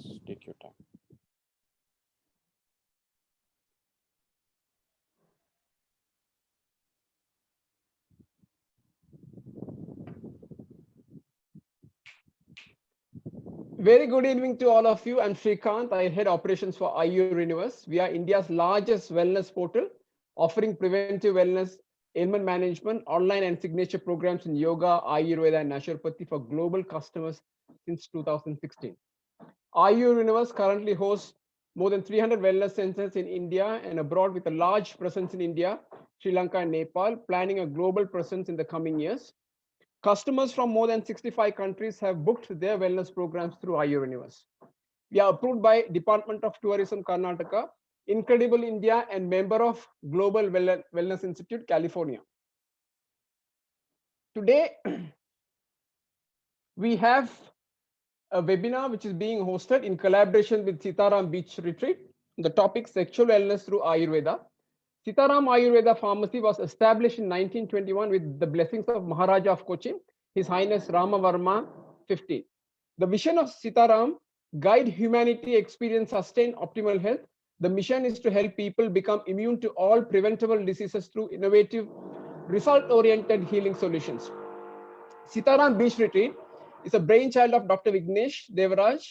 Please take your time. Very good evening to all of you. I'm Srikanth. I head operations for AyurUniverse. We are India's largest wellness portal, offering preventive wellness, ailment management, online and signature programs in yoga, Ayurveda, and naturopathy for global customers since 2016. AyurUniverse currently hosts more than 300 wellness centers in India and abroad, with a large presence in India, Sri Lanka, and Nepal, planning a global presence in the coming years. Customers from more than 65 countries have booked their wellness programs through AyurUniverse. We are approved by Department of Tourism Karnataka, Incredible India, and member of Global Wellness Institute, California. Today, we have a webinar which is being hosted in collaboration with Sitaram Beach Retreat. The topic: Sexual Wellness Through Ayurveda. Sitaram Ayurveda Pharmacy was established in 1921 with the blessings of Maharaja of Cochin, His Highness Ramavarma 50. The vision of Sitaram: guide humanity experience sustained optimal health. The mission is to help people become immune to all preventable diseases through innovative, result-oriented healing solutions. Sitaram Beach Retreat is a brainchild of Dr. Vignesh Devaraj.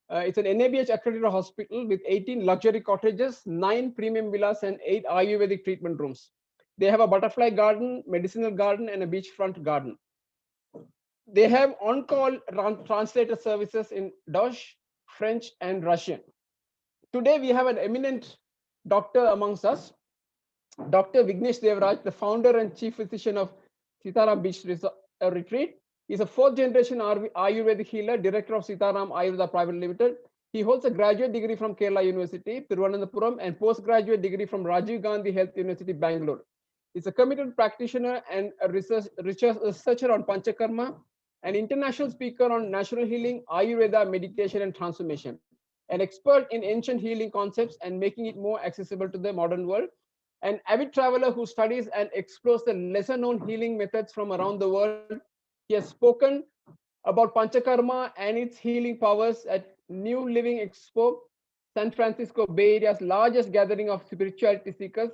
It's an NABH accredited hospital with 18 luxury cottages, 9 premium villas, and 8 Ayurvedic treatment rooms. They have a butterfly garden, medicinal garden, and a beachfront garden. They have on-call translator services in Dutch, French, and Russian. Today, we have an eminent doctor amongst us, Dr. Vignesh Devaraj, the founder and chief physician of Sitaram Beach Retreat. He's a fourth-generation Ayurvedic healer, director of Sitaram Ayurveda Private Limited. He holds a graduate degree from Kerala University, Thiruvananthapuram, and postgraduate degree from Rajiv Gandhi Health University, Bangalore. He's a committed practitioner and a researcher on Panchakarma, an international speaker on natural healing, Ayurveda, meditation, and transformation, an expert in ancient healing concepts and making it more accessible to the modern world, an avid traveler who studies and explores the lesser-known healing methods from around the world. He has spoken about Panchakarma and its healing powers at New Living Expo, San Francisco Bay Area's largest gathering of spirituality seekers,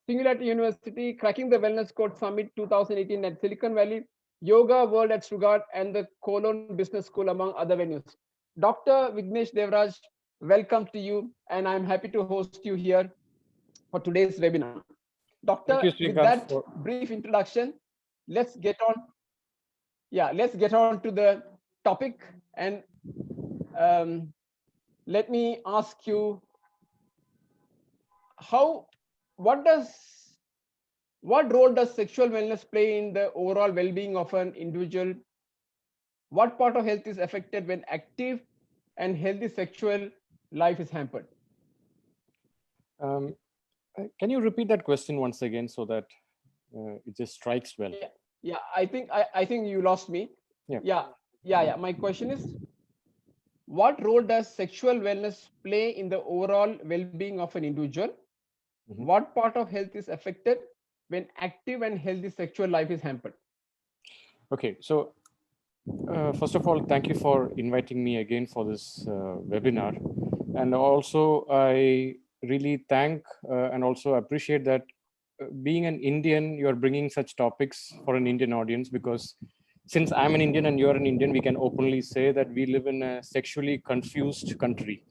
Singularity University, Cracking the Wellness Code Summit 2018 at Silicon Valley, Yoga World at Stuttgart, and the Cologne Business School, among other venues. Dr. Vignesh Devaraj, welcome to you, and I'm happy to host you here for today's webinar. Doctor, with that brief introduction, let's get on. Yeah, let's get on to the topic, and let me ask you, what role does sexual wellness play in the overall well-being of an individual? What part of health is affected when active and healthy sexual life is hampered? Can you repeat that question once again so that it just strikes well? Yeah, I think you lost me. Yeah. My question is, what role does sexual wellness play in the overall well-being of an individual? Mm-hmm. What part of health is affected when active and healthy sexual life is hampered? Okay, so first of all, thank you for inviting me again for this webinar. And also, I really thank and also appreciate that being an Indian, you're bringing such topics for an Indian audience, because since I'm an Indian and you're an Indian, we can openly say that we live in a sexually confused country.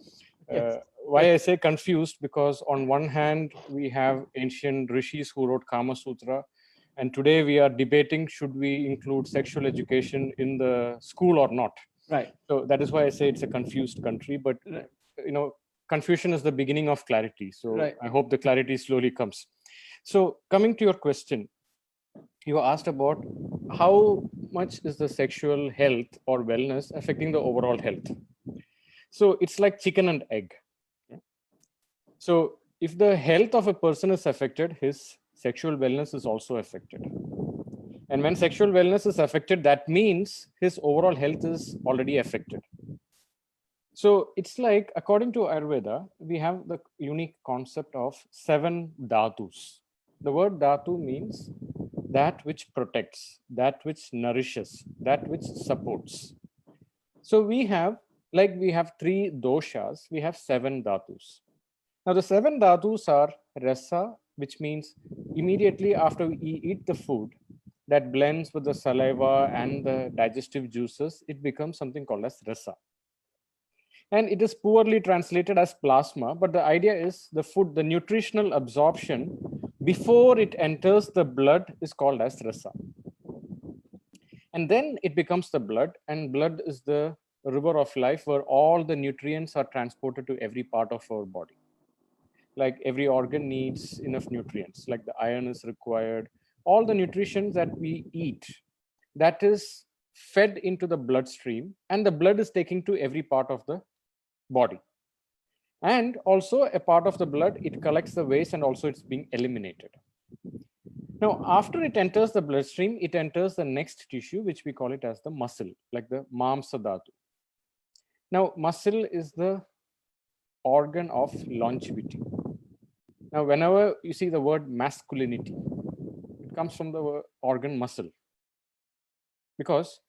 Yes. Why I say confused? Because on one hand, we have ancient rishis who wrote Kama Sutra, and today we are debating, should we include sexual education in the school or not? Right. So that is why I say it's a confused country, but confusion is the beginning of clarity. So right. I hope the clarity slowly comes. So coming to your question, you asked about how much is the sexual health or wellness affecting the overall health. So it's like chicken and egg. So if the health of a person is affected, his sexual wellness is also affected. And when sexual wellness is affected, that means his overall health is already affected. So it's like, according to Ayurveda, we have the unique concept of 7 dhatus. The word dhatu means that which protects, that which nourishes, that which supports. So we have like we have 3 doshas, we have 7 dhatus. Now the 7 dhatus are rasa, which means immediately after we eat the food that blends with the saliva and the digestive juices, it becomes something called as rasa. And it is poorly translated as plasma, but the idea is the food, the nutritional absorption before it enters the blood is called as rasa. And then it becomes the blood, and blood is the river of life where all the nutrients are transported to every part of our body. Like every organ needs enough nutrients, like the iron is required. All the nutrition that we eat, that is fed into the bloodstream, and the blood is taken to every part of the body. And also a part of the blood, it collects the waste and also it's being eliminated. Now, after it enters the bloodstream, it enters the next tissue, which we call it as the muscle, like the mamsa dhatu. Now, muscle is the organ of longevity. Now, whenever you see the word masculinity, it comes from the organ muscle. Because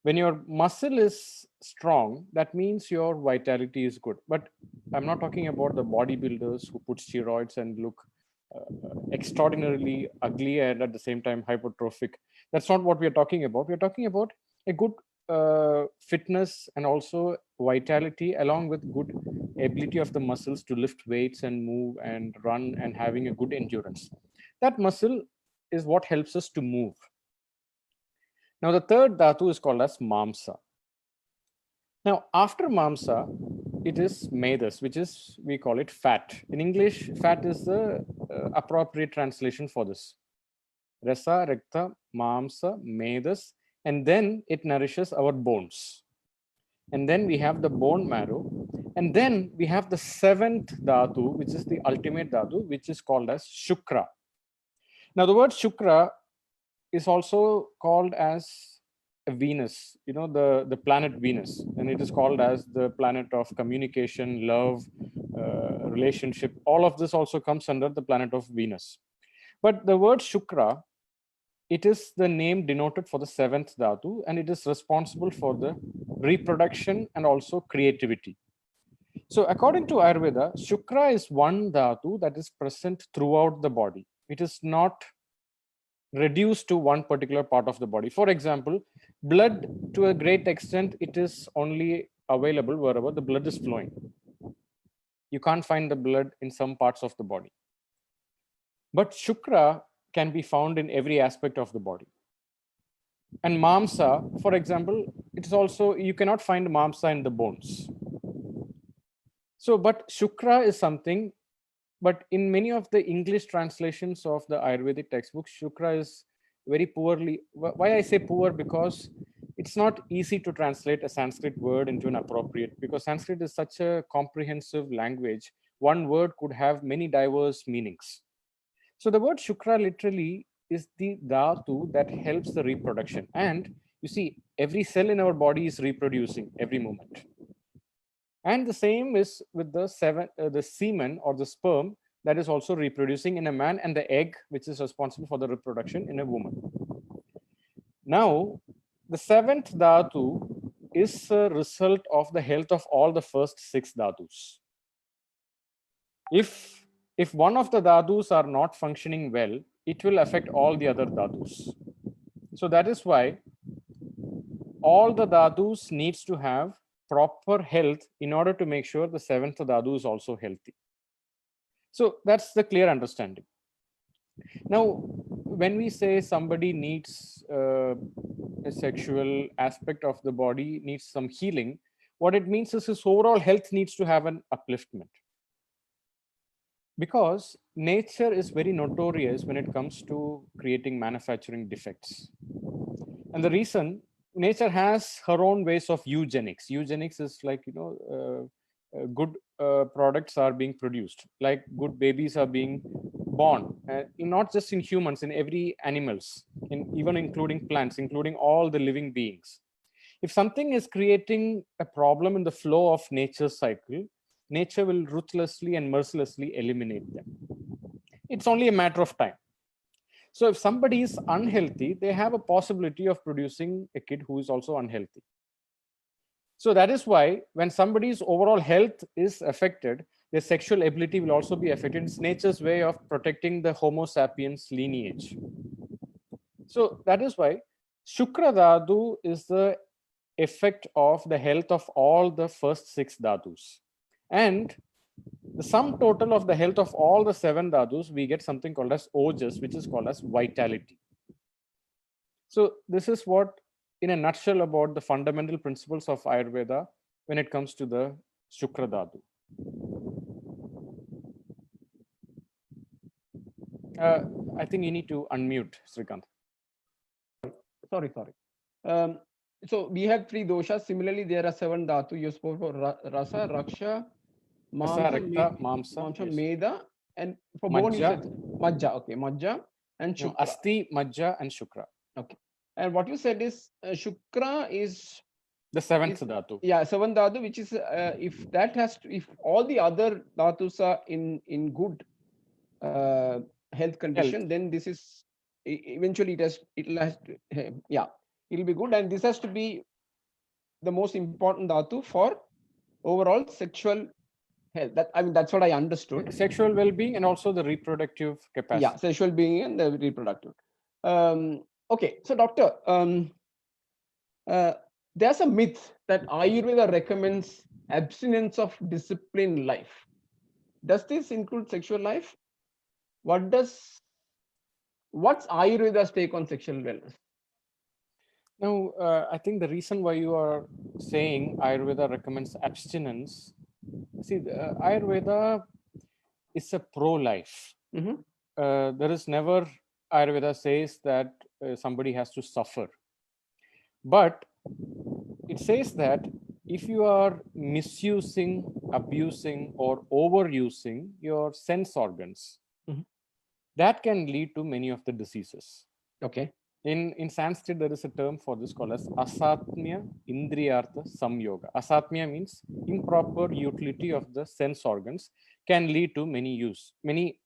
when your muscle is strong, that means your vitality is good. But I'm not talking about the bodybuilders who put steroids and look extraordinarily ugly and at the same time hypertrophic. That's not what we're talking about. We're talking about a good fitness and also vitality, along with good ability of the muscles to lift weights and move and run and having a good endurance. That muscle is what helps us to move. Now, the third dhatu is called as mamsa. Now, after mamsa, it is medas, which is, we call it fat. In English, fat is the appropriate translation for this. Rasa, rekta, mamsa, medas, and then it nourishes our bones. And then we have the bone marrow. And then we have the seventh dhatu, which is the ultimate dhatu, which is called as shukra. Now, the word shukra is also called as Venus, the planet Venus, and it is called as the planet of communication, love, relationship. All of this also comes under the planet of Venus. But the word Shukra, it is the name denoted for the seventh dhatu, and it is responsible for the reproduction and also creativity. So according to Ayurveda, Shukra is one dhatu that is present throughout the body. It is not reduced to one particular part of the body. For example, blood, to a great extent, it is only available wherever the blood is flowing. You can't find the blood in some parts of the body. But Shukra can be found in every aspect of the body. And Mamsa, for example, it's also, you cannot find Mamsa in the bones. So, but Shukra is something, but in many of the English translations of the Ayurvedic textbooks, Shukra is very poorly. Why I say poor? Because it's not easy to translate a Sanskrit word into an appropriate, because Sanskrit is such a comprehensive language. One word could have many diverse meanings. So the word Shukra literally is the dhatu that helps the reproduction. And you see, every cell in our body is reproducing every moment. And the same is with the semen or the sperm that is also reproducing in a man, and the egg, which is responsible for the reproduction in a woman. Now, the seventh dhatu is a result of the health of all the first 6 dhatus. If one of the dhatus are not functioning well, it will affect all the other dhatus. So that is why all the dhatus needs to have proper health in order to make sure the seventh dhatu is also healthy. So that's the clear understanding. Now, when we say somebody needs a sexual aspect of the body, needs some healing, what it means is his overall health needs to have an upliftment. Because nature is very notorious when it comes to creating manufacturing defects. And the reason, nature has her own ways of eugenics. Eugenics is like, good products are being produced, like good babies are being born, not just in humans, in every animals, even including plants, including all the living beings. If something is creating a problem in the flow of nature's cycle, nature will ruthlessly and mercilessly eliminate them. It's only a matter of time. So if somebody is unhealthy, they have a possibility of producing a kid who is also unhealthy. So that is why when somebody's overall health is affected, their sexual ability will also be affected. It's nature's way of protecting the Homo sapiens lineage. So that is why Shukra Dhatu is the effect of the health of all the first 6 Dhatus. And the sum total of the health of all the 7 Dhatus, we get something called as Ojas, which is called as vitality. So this is what, in a nutshell, about the fundamental principles of Ayurveda when it comes to the Shukra Dhatu. I think you need to unmute, Srikant. Sorry. So we have 3 doshas. Similarly, there are 7 dhatu. You spoke for rasa, raksha, Rasa, mamsa, Rakta, Mamsa, yes. meda, and for bone you said Majja, majja. Okay, majja and no, shukra. Asti, Majja, and Shukra. Okay, and what you said is shukra is The 7th Dhatu. Yeah, 7 dhatu, which is if that has to, if all the other dhatus are in good health condition, then this is eventually it'll be good, and this has to be the most important dhatu for overall sexual health. That's what I understood. Sexual well-being and also the reproductive capacity. Yeah, sexual being and the reproductive. Okay, so doctor, there's a myth that Ayurveda recommends abstinence of disciplined life. Does this include sexual life? What's Ayurveda's take on sexual wellness? Now, I think the reason why you are saying Ayurveda recommends abstinence, see, Ayurveda is a pro-life. There is never, Ayurveda says that somebody has to suffer. But it says that if you are misusing, abusing, or overusing your sense organs, that can lead to many of the diseases. Okay. In Sanskrit, there is a term for this called as asatmya indriyartha samyoga. Asatmya means improper utility of the sense organs can lead to many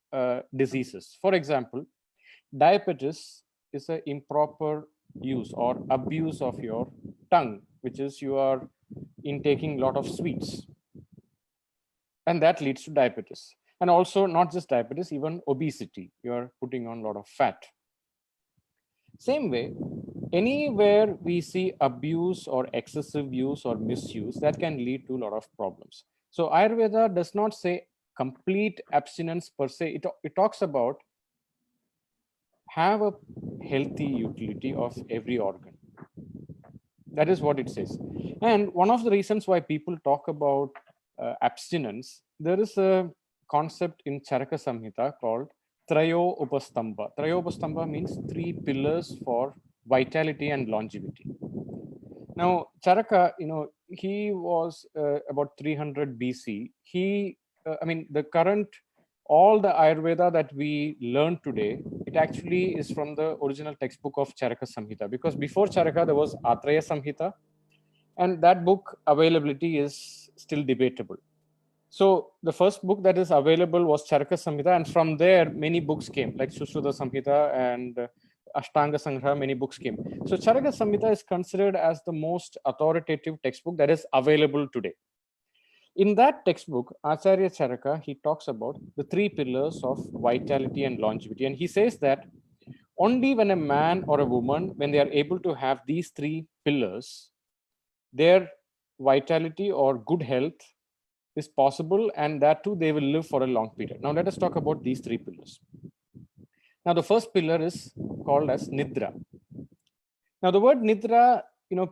diseases. For example, diabetes is an improper use or abuse of your tongue, which is you are intaking a lot of sweets, and that leads to diabetes. And also not just diabetes, even obesity. You are putting on a lot of fat. Same way, anywhere we see abuse or excessive use or misuse, that can lead to a lot of problems. So Ayurveda does not say complete abstinence per se. It talks about have a healthy utility of every organ. That is what it says. And one of the reasons why people talk about abstinence, there is a concept in Charaka Samhita called Trayo Upastamba. Trayo Upastamba means 3 pillars for vitality and longevity. Now, Charaka, he was about 300 BC. All the Ayurveda that we learn today, it actually is from the original textbook of Charaka Samhita, because before Charaka, there was Atraya Samhita, and that book availability is still debatable. So the first book that is available was Charaka Samhita, and from there, many books came, like Sushruta Samhita and Ashtanga Sangraha, many books came. So Charaka Samhita is considered as the most authoritative textbook that is available today. In that textbook, Acharya Charaka, he talks about the 3 pillars of vitality and longevity. And he says that only when a man or a woman, when they are able to have these 3 pillars, their vitality or good health is possible, and that too, they will live for a long period. Now, let us talk about these 3 pillars. Now, the first pillar is called as Nidra. Now, the word Nidra,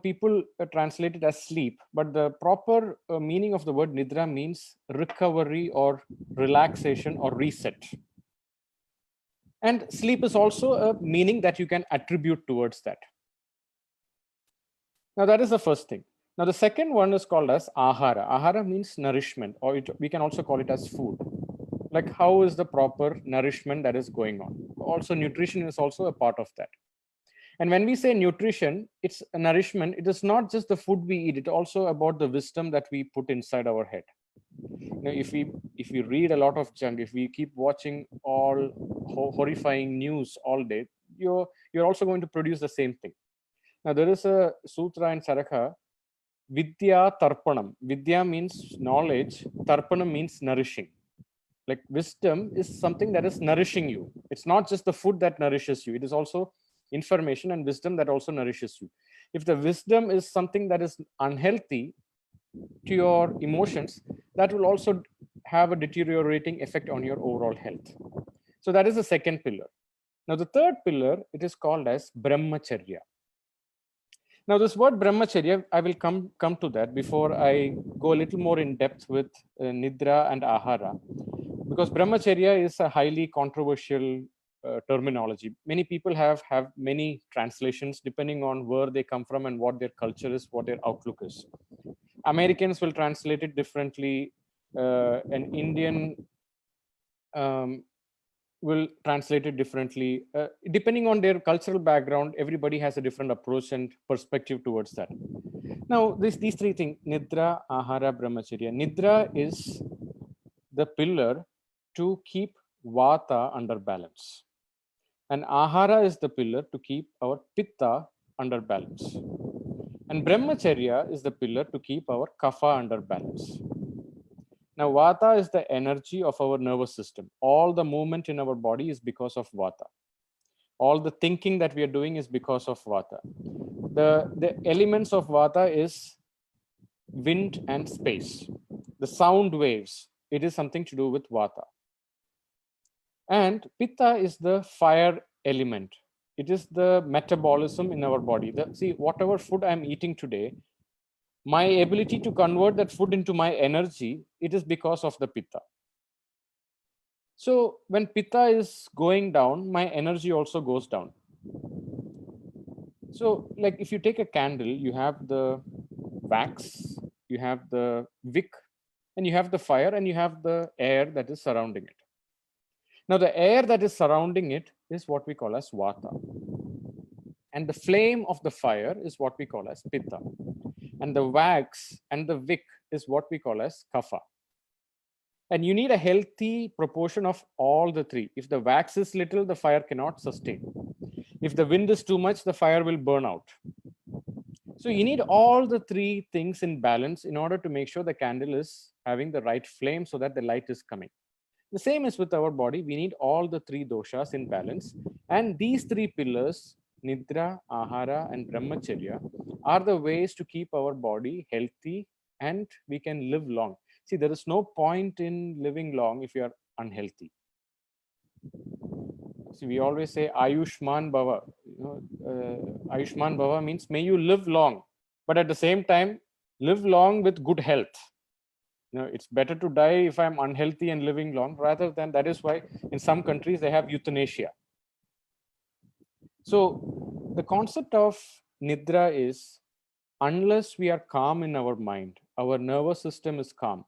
people translate it as sleep, but the proper meaning of the word Nidra means recovery or relaxation or reset. And sleep is also a meaning that you can attribute towards that. Now, that is the first thing. Now, the second one is called as Ahara. Ahara means nourishment, or we can also call it as food. Like, how is the proper nourishment that is going on? Also, nutrition is also a part of that. And when we say nutrition, it's a nourishment. It is not just the food we eat. It's also about the wisdom that we put inside our head. If we read a lot of junk, if we keep watching all horrifying news all day, you're also going to produce the same thing. Now, there is a sutra in Charaka Vidya Tarpanam. Vidya means knowledge, Tarpanam means nourishing. Like wisdom is something that is nourishing you. It's not just the food that nourishes you, it is also information and wisdom that also nourishes you. If the wisdom is something that is unhealthy to your emotions, that will also have a deteriorating effect on your overall health. So that is the second pillar. Now the third pillar, it is called as brahmacharya. Now this word brahmacharya, I will come to that before I go a little more in depth with nidra and ahara, because brahmacharya is a highly controversial terminology. Many people have many translations depending on where they come from and what their culture is, what their outlook is. Americans will translate it differently. An Indian will translate it differently. Depending on their cultural background, everybody has a different approach and perspective towards that. Now, these three things, nidra, ahara, brahmacharya. Nidra is the pillar to keep vata under balance. And ahara is the pillar to keep our pitta under balance. And brahmacharya is the pillar to keep our kapha under balance. Now, vata is the energy of our nervous system. All the movement in our body is because of vata. All the thinking that we are doing is because of vata. The elements of vata is wind and space. The sound waves, it is something to do with vata. And pitta is the fire element. It is the metabolism in our body. See, whatever food I'm eating today, my ability to convert that food into my energy, it is because of the pitta. So when pitta is going down, my energy also goes down. So like if you take a candle, you have the wax, you have the wick, and you have the fire, and you have the air that is surrounding it. Now the air that is surrounding it is what we call as vata. And the flame of the fire is what we call as pitta. And the wax and the wick is what we call as kapha. And you need a healthy proportion of all the three. If the wax is little, the fire cannot sustain. If the wind is too much, the fire will burn out. So you need all the three things in balance in order to make sure the candle is having the right flame so that the light is coming. The same is with our body. We need all the three doshas in balance. And these three pillars, nidra, ahara, and brahmacharya, are the ways to keep our body healthy and we can live long. See, there is no point in living long if you are unhealthy. See, we always say Ayushman Bhava. Ayushman Bhava means may you live long, but at the same time, live long with good health. It's better to die if I'm unhealthy and living long rather than, that is why in some countries they have euthanasia. So the concept of nidra is, unless we are calm in our mind, our nervous system is calm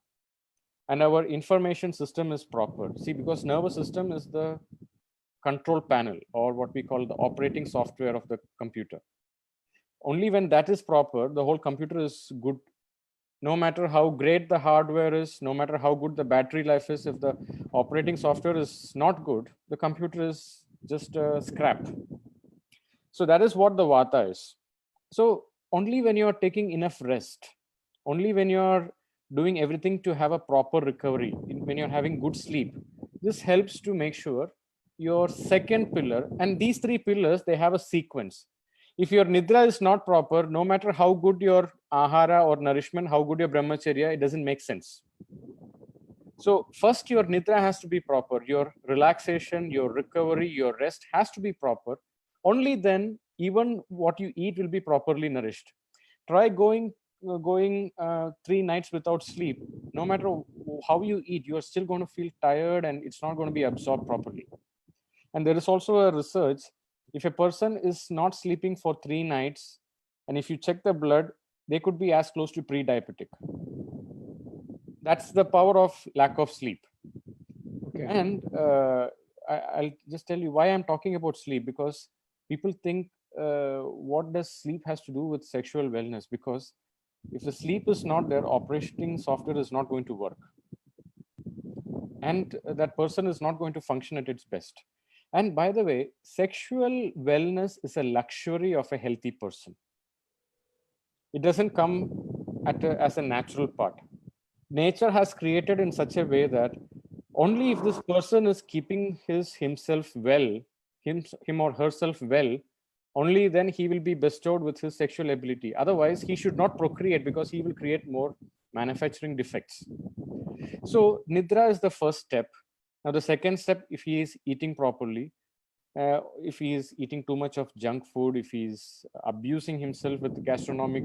and our information system is proper. See, because nervous system is the control panel, or what we call the operating software of the computer. Only when that is proper, the whole computer is good. No matter how great the hardware is, no matter how good the battery life is, if the operating software is not good, the computer is just scrap. So that is what the vata is. So only when you're taking enough rest, only when you're doing everything to have a proper recovery, when you're having good sleep, this helps to make sure your second pillar, and these three pillars, they have a sequence. If your nidra is not proper, no matter how good your ahara or nourishment, how good your brahmacharya, it doesn't make sense. So first your nidra has to be proper, your relaxation, your recovery, your rest has to be proper. Only then even what you eat will be properly nourished. Try going 3 nights without sleep. No matter how you eat, you are still going to feel tired and it's not going to be absorbed properly. And there is also a research, if a person is not sleeping for 3 nights, and if you check the blood, they could be as close to pre-diabetic. That's the power of lack of sleep. Okay. And I'll just tell you why I'm talking about sleep, because people think, what does sleep has to do with sexual wellness? Because if the sleep is not there, operating software is not going to work. And that person is not going to function at its best. And by the way, sexual wellness is a luxury of a healthy person. It doesn't come as a natural part. Nature has created in such a way that only if this person is keeping himself well, him or herself well, only then he will be bestowed with his sexual ability. Otherwise, he should not procreate because he will create more manufacturing defects. So nidra is the first step. Now the second step, if he is eating properly, if he is eating too much of junk food, if he is abusing himself with gastronomic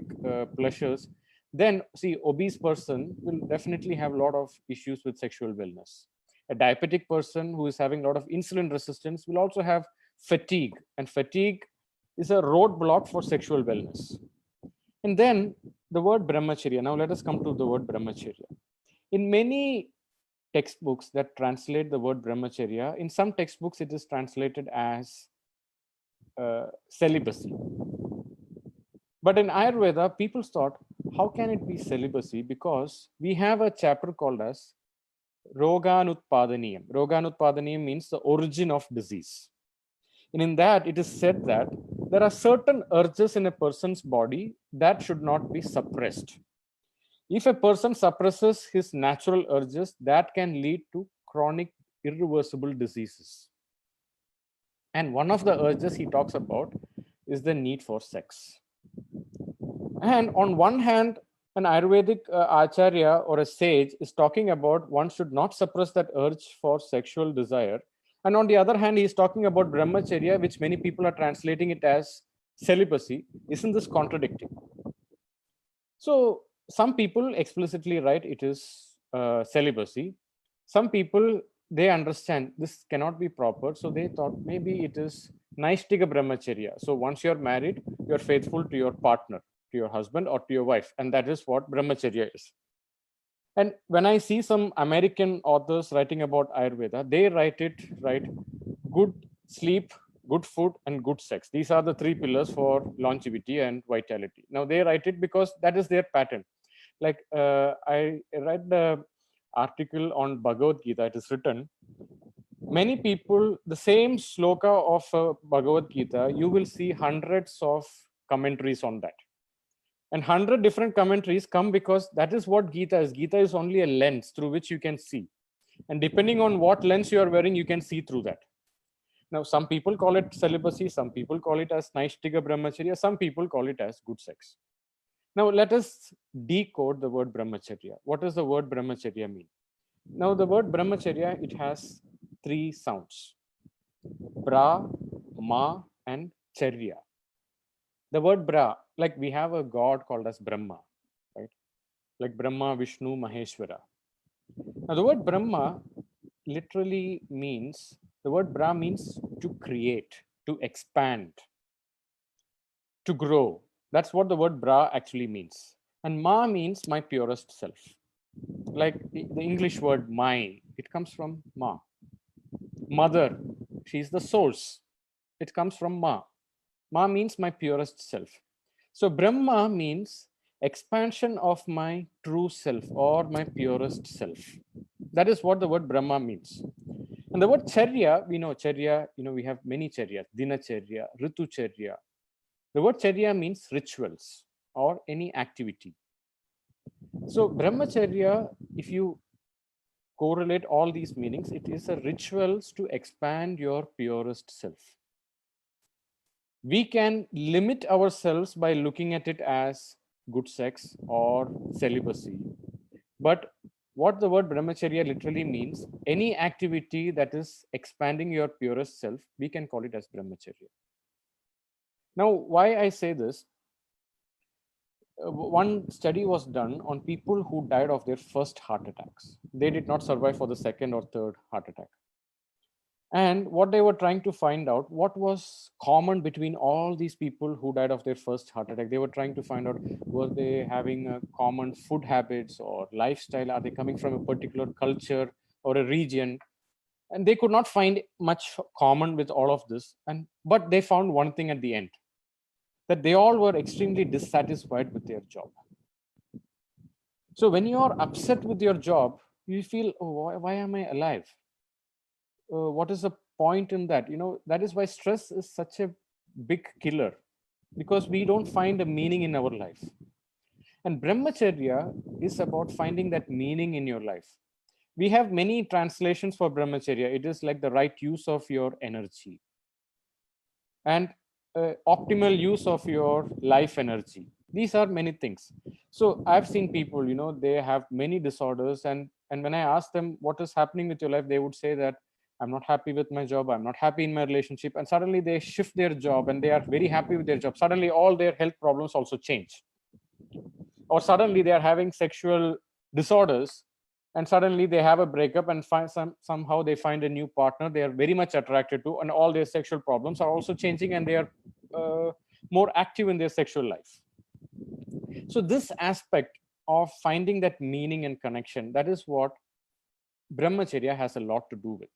pleasures, then see, obese person will definitely have a lot of issues with sexual wellness. A diabetic person who is having a lot of insulin resistance will also have fatigue, and fatigue is a roadblock for sexual wellness. And then the word brahmacharya. Now let us come to the word brahmacharya. In many textbooks that translate the word brahmacharya, in some textbooks it is translated as celibacy. But in Ayurveda, people thought, how can it be celibacy? Because we have a chapter called as Roganutpadaniyam. Roganutpadaniyam means the origin of disease. And in that, it is said that there are certain urges in a person's body that should not be suppressed. If a person suppresses his natural urges, that can lead to chronic, irreversible diseases. And one of the urges he talks about is the need for sex. And on one hand, an Ayurvedic acharya or a sage is talking about one should not suppress that urge for sexual desire. And on the other hand, he is talking about brahmacharya, which many people are translating it as celibacy. Isn't this contradicting? So some people explicitly write it is celibacy. Some people, they understand this cannot be proper, so they thought maybe it is naishtika brahmacharya. So once you're married, you're faithful to your partner, to your husband or to your wife, and that is what brahmacharya is. And when I see some American authors writing about Ayurveda, they write good sleep, good food, and good sex. These are the three pillars for longevity and vitality. Now they write it because that is their pattern. Like I read the article on Bhagavad Gita. It is written, many people, the same sloka of Bhagavad Gita, you will see hundreds of commentaries on that. And 100 different commentaries come because that is what Gita is. Gita is only a lens through which you can see. And depending on what lens you are wearing, you can see through that. Now, some people call it celibacy, some people call it as naishtika brahmacharya, some people call it as good sex. Now, let us decode the word brahmacharya. What does the word brahmacharya mean? Now, the word brahmacharya, it has three sounds: bra, ma, and charya. The word bra, like we have a god called as Brahma, right? Like Brahma, Vishnu, Maheshwara. Now, the word Brahma literally means, the word bra means to create, to expand, to grow. That's what the word bra actually means. And ma means my purest self. Like the English word my, it comes from ma. Mother, she's the source. It comes from ma. Ma means my purest self. So Brahma means expansion of my true self or my purest self. That is what the word Brahma means. And the word Charya, we know Charya, we have many Charyas, Dinacharya, Ritucharya. The word Charya means rituals or any activity. So Brahmacharya, if you correlate all these meanings, it is a rituals to expand your purest self. We can limit ourselves by looking at it as good sex or celibacy. But what the word brahmacharya literally means, any activity that is expanding your purest self, we can call it as brahmacharya. Now, why I say this, one study was done on people who died of their first heart attacks. They did not survive for the second or third heart attack. And what they were trying to find out, what was common between all these people who died of their first heart attack. They were trying to find out, were they having a common food habits or lifestyle? Are they coming from a particular culture or a region? And they could not find much common with all of this. But they found one thing at the end, that they all were extremely dissatisfied with their job. So when you are upset with your job, you feel, oh, why am I alive? What is the point in that? That is why stress is such a big killer, because we don't find a meaning in our life. And brahmacharya is about finding that meaning in your life. We have many translations for brahmacharya. It is like the right use of your energy and optimal use of your life energy. These are many things. So I've seen people, they have many disorders, and when I ask them what is happening with your life, they would say that I'm not happy with my job, I'm not happy in my relationship, and suddenly they shift their job and they are very happy with their job. Suddenly all their health problems also change, or suddenly they are having sexual disorders and suddenly they have a breakup and somehow they find a new partner they are very much attracted to, and all their sexual problems are also changing and they are more active in their sexual life. So this aspect of finding that meaning and connection, that is what brahmacharya has a lot to do with.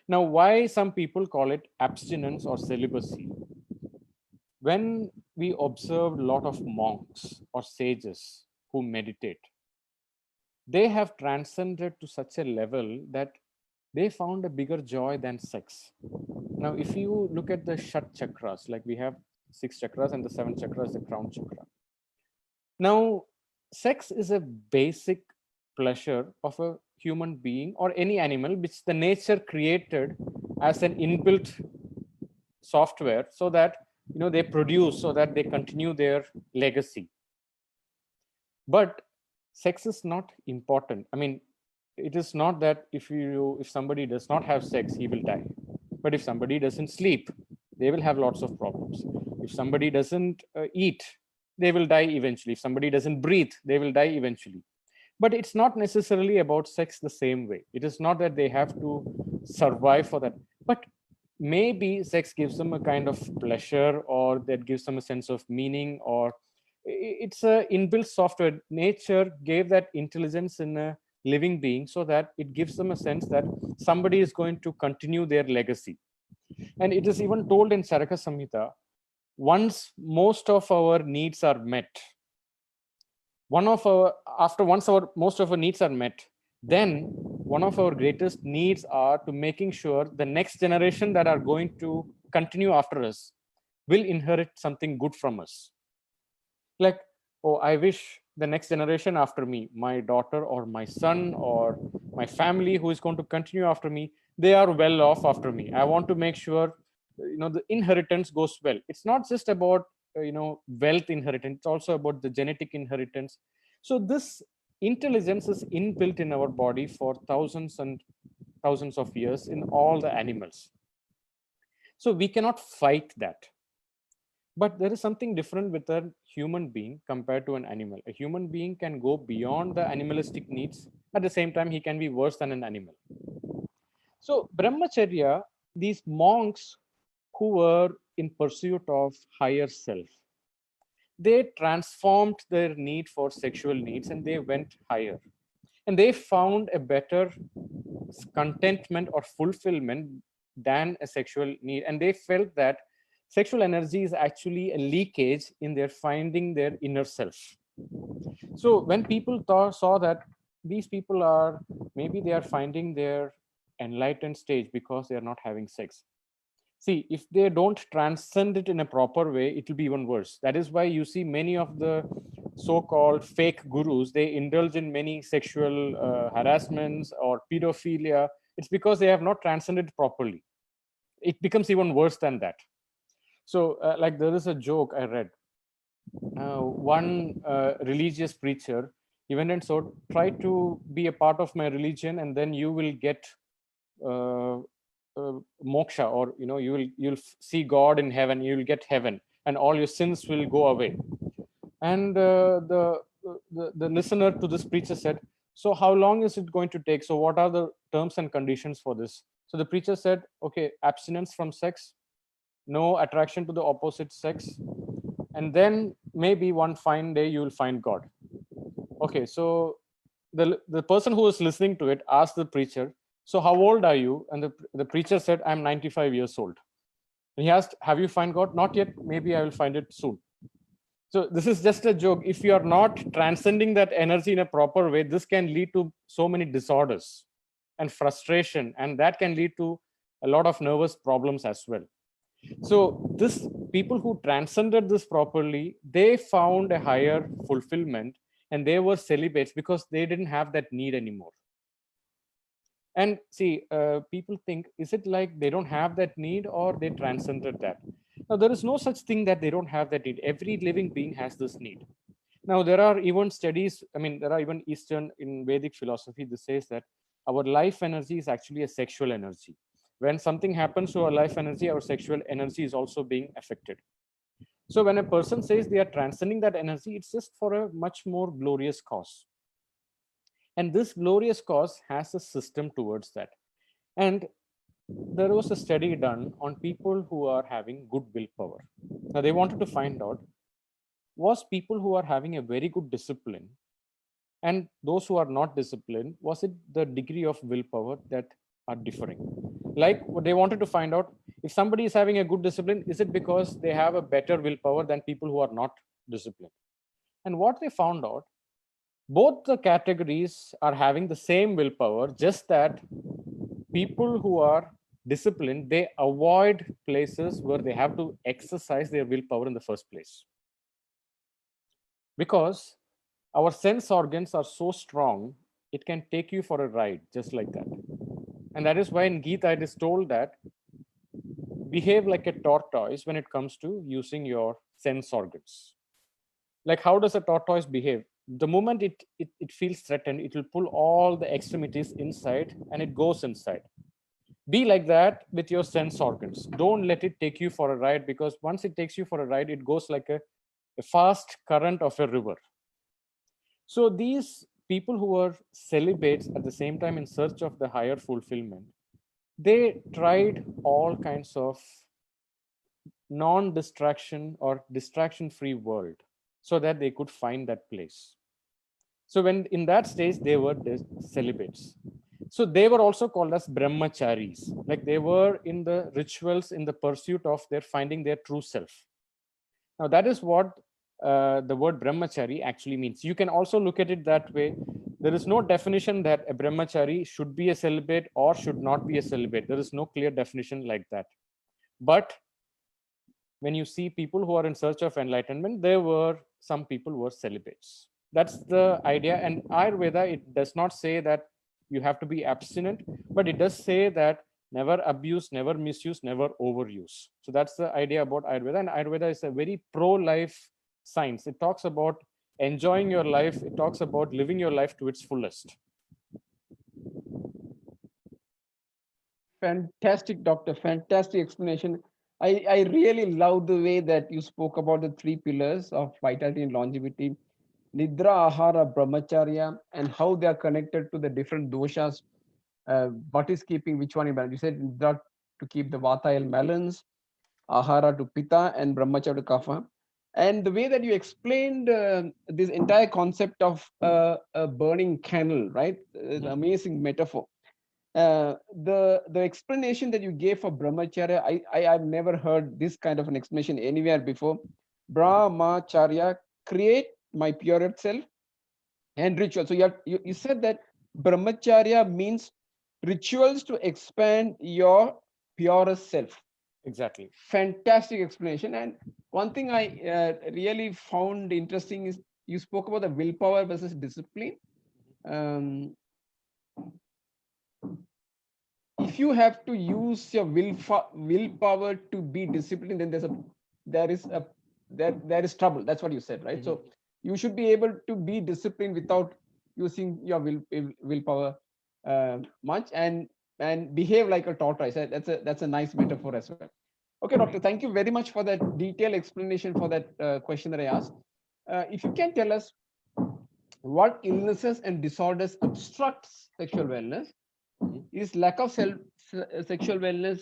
Now, why some people call it abstinence or celibacy? When we observe a lot of monks or sages who meditate, they have transcended to such a level that they found a bigger joy than sex. Now, if you look at the Shat chakras, like we have 6 chakras and the 7 chakras, the crown chakra. Now, sex is a basic pleasure of a human being or any animal, which the nature created as an inbuilt software so that they produce, so that they continue their legacy. But sex is not important. I mean, it is not that if somebody does not have sex, he will die. But if somebody doesn't sleep, they will have lots of problems. If somebody doesn't eat, they will die eventually. If somebody doesn't breathe, they will die eventually. But it's not necessarily about sex the same way. It is not that they have to survive for that. But maybe sex gives them a kind of pleasure, or that gives them a sense of meaning, or it's a inbuilt software. Nature gave that intelligence in a living being so that it gives them a sense that somebody is going to continue their legacy. And it is even told in Charaka Samhita, once most of our needs are met, once our most of our needs are met, then one of our greatest needs are to making sure the next generation that are going to continue after us will inherit something good from us. Like, oh, I wish the next generation after me, my daughter or my son or my family who is going to continue after me, they are well off after me. I want to make sure the inheritance goes well. It's not just about wealth inheritance, it's also about the genetic inheritance. So this intelligence is inbuilt in our body for thousands and thousands of years in all the animals. So we cannot fight that. But there is something different with a human being compared to an animal. A human being can go beyond the animalistic needs. At the same time, he can be worse than an animal. So brahmacharya, these monks who were in pursuit of higher self, they transformed their need for sexual needs and they went higher. And they found a better contentment or fulfillment than a sexual need. And they felt that sexual energy is actually a leakage in their finding their inner self. So when people saw that these people are, maybe they are finding their enlightened stage because they are not having sex. See, if they don't transcend it in a proper way, it will be even worse. That is why you see many of the so-called fake gurus, they indulge in many sexual harassments or pedophilia. It's because they have not transcended properly. It becomes even worse than that. So like there is a joke I read. One religious preacher, he went and said, try to be a part of my religion and then you will get moksha, or you'll see God in heaven, you'll get heaven and all your sins will go away. And the listener to this preacher said, so how long is it going to take? So what are the terms and conditions for this? So the preacher said, okay, abstinence from sex, no attraction to the opposite sex, and then maybe one fine day you will find God. Okay, so the person who was listening to it asked the preacher, so how old are you? And the preacher said, I'm 95 years old. And he asked, have you found God? Not yet, maybe I will find it soon. So this is just a joke. If you are not transcending that energy in a proper way, this can lead to so many disorders and frustration, and that can lead to a lot of nervous problems as well. So this people who transcended this properly, they found a higher fulfillment, and they were celibates because they didn't have that need anymore. And see, people think, is it like they don't have that need or they transcended that? Now, there is no such thing that they don't have that need. Every living being has this need. Now, there are even studies, I mean, there are even Eastern in Vedic philosophy, this says that our life energy is actually a sexual energy. When something happens to our life energy, our sexual energy is also being affected. So when a person says they are transcending that energy, it's just for a much more glorious cause. And this glorious cause has a system towards that. And there was a study done on people who are having good willpower. Now they wanted to find out, was people who are having a very good discipline and those who are not disciplined, was it the degree of willpower that are differing? Like they wanted to find out, if somebody is having a good discipline, is it because they have a better willpower than people who are not disciplined? And what they found out, both the categories are having the same willpower, just that people who are disciplined, they avoid places where they have to exercise their willpower in the first place, because our sense organs are so strong, it can take you for a ride just like that. And that is why in Gita it is told that behave like a tortoise when it comes to using your sense organs. Like, how does a tortoise behave? The moment it feels threatened, it will pull all the extremities inside and it goes inside. Be like that with your sense organs. Don't let it take you for a ride, because once it takes you for a ride, it goes like a fast current of a river. So these people who were celibates at the same time in search of the higher fulfillment, they tried all kinds of non-distraction or distraction-free world so that they could find that place. So when in that stage, they were celibates. So they were also called as brahmacharis, like they were in the rituals in the pursuit of their finding their true self. Now that is what the word brahmachari actually means. You can also look at it that way. There is no definition that a brahmachari should be a celibate or should not be a celibate. There is no clear definition like that. But when you see people who are in search of enlightenment, there were some people who were celibates. That's the idea. And Ayurveda, it does not say that you have to be abstinent, but it does say that never abuse, never misuse, never overuse. So that's the idea about Ayurveda. And Ayurveda is a very pro-life science. It talks about enjoying your life. It talks about living your life to its fullest. Fantastic, doctor. Fantastic explanation. I really love the way that you spoke about the three pillars of vitality and longevity: Nidra, Ahara, Brahmacharya, and how they are connected to the different doshas. What is keeping which one in balance? You said Nidra to keep the Vata and balance, Ahara to Pitta, and Brahmacharya to Kapha. And the way that you explained this entire concept of a burning candle, right? The amazing metaphor. The explanation that you gave for brahmacharya, I've never heard this kind of an explanation anywhere before. Brahmacharya, create my pure self, and ritual. So you said that brahmacharya means rituals to expand your purest self. Exactly. Fantastic explanation. And one thing I really found interesting is you spoke about the willpower versus discipline. Um, if you have to use your willpower to be disciplined, then there is trouble. That's what you said, right? So you should be able to be disciplined without using your willpower much, and behave like a tortoise. That's a nice metaphor as well. Okay, doctor, thank you very much for that detailed explanation for that question that I asked. If you can tell us what illnesses and disorders obstructs sexual wellness, is lack of sexual wellness,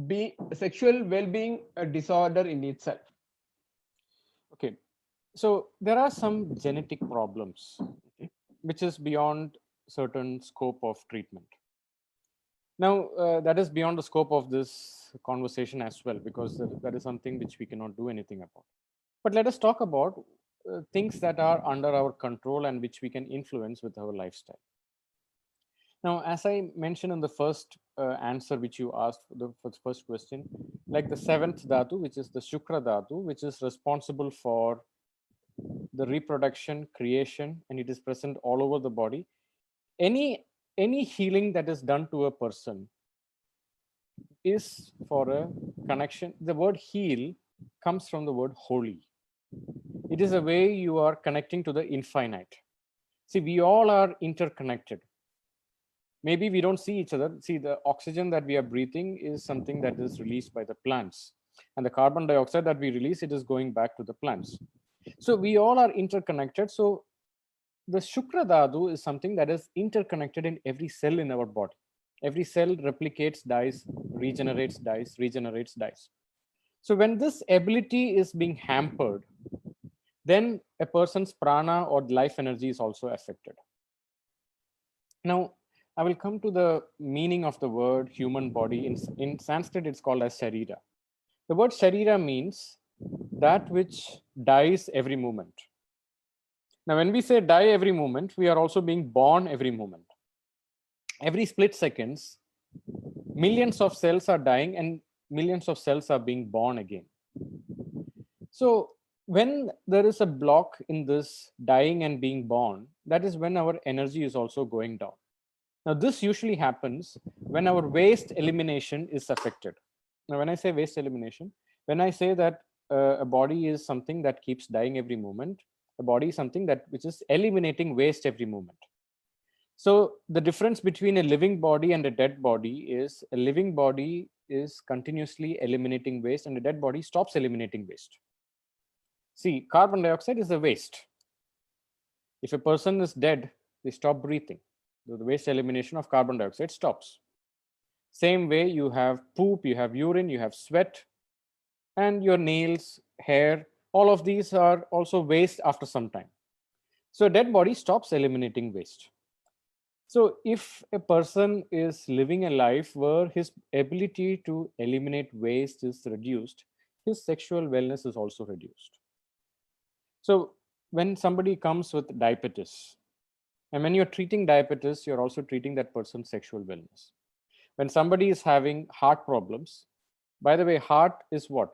be sexual well-being a disorder in itself? Okay, so there are some genetic problems, okay, which is beyond certain scope of treatment. Now, that is beyond the scope of this conversation as well, because that is something which we cannot do anything about. But let us talk about things that are under our control and which we can influence with our lifestyle. Now, as I mentioned in the first answer which you asked for the first question, like the seventh dhatu, which is the Shukra dhatu, which is responsible for the reproduction, creation, and it is present all over the body. Any healing that is done to a person is for a connection. The word heal comes from the word holy. It is a way you are connecting to the infinite. See, we all are interconnected. Maybe we don't see each other. See, the oxygen that we are breathing is something that is released by the plants, and the carbon dioxide that we release, it is going back to the plants. So we all are interconnected. So the Shukra dhatu is something that is interconnected in every cell in our body. Every cell replicates, dies, regenerates, dies, regenerates, dies. So when this ability is being hampered, then a person's prana or life energy is also affected. Now, I will come to the meaning of the word human body. In Sanskrit, it's called as sharira. The word sharira means that which dies every moment. Now, when we say die every moment, we are also being born every moment. Every split seconds, millions of cells are dying and millions of cells are being born again. So when there is a block in this dying and being born, that is when our energy is also going down. Now, this usually happens when our waste elimination is affected. Now, when I say waste elimination, when I say that a body is something that keeps dying every moment, a body is something that which is eliminating waste every moment. So the difference between a living body and a dead body is a living body is continuously eliminating waste and a dead body stops eliminating waste. See, carbon dioxide is a waste. If a person is dead, they stop breathing. The waste elimination of carbon dioxide stops. Same way, you have poop, you have urine, you have sweat, and your nails, hair, all of these are also waste after some time. So a dead body stops eliminating waste. So if a person is living a life where his ability to eliminate waste is reduced, his sexual wellness is also reduced. So when somebody comes with diabetes, and when you're treating diabetes, you're also treating that person's sexual wellness. When somebody is having heart problems, by the way, heart is what?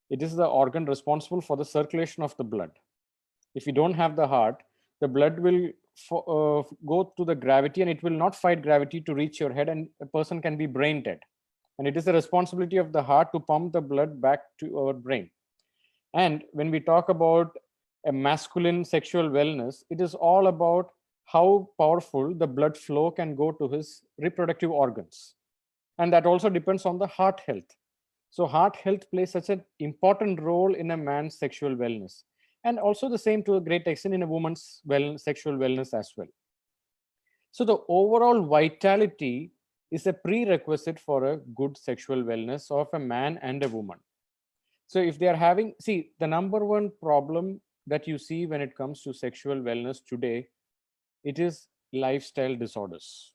It is the organ responsible for the circulation of the blood. If you don't have the heart, the blood will go to the gravity and it will not fight gravity to reach your head, and a person can be brain dead. And it is the responsibility of the heart to pump the blood back to our brain. And when we talk about a masculine sexual wellness, it is all about how powerful the blood flow can go to his reproductive organs. And that also depends on the heart health. So heart health plays such an important role in a man's sexual wellness. And also the same to a great extent in a woman's sexual wellness as well. So the overall vitality is a prerequisite for a good sexual wellness of a man and a woman. So if they are having, see, the number one problem that you see when it comes to sexual wellness today, it is lifestyle disorders.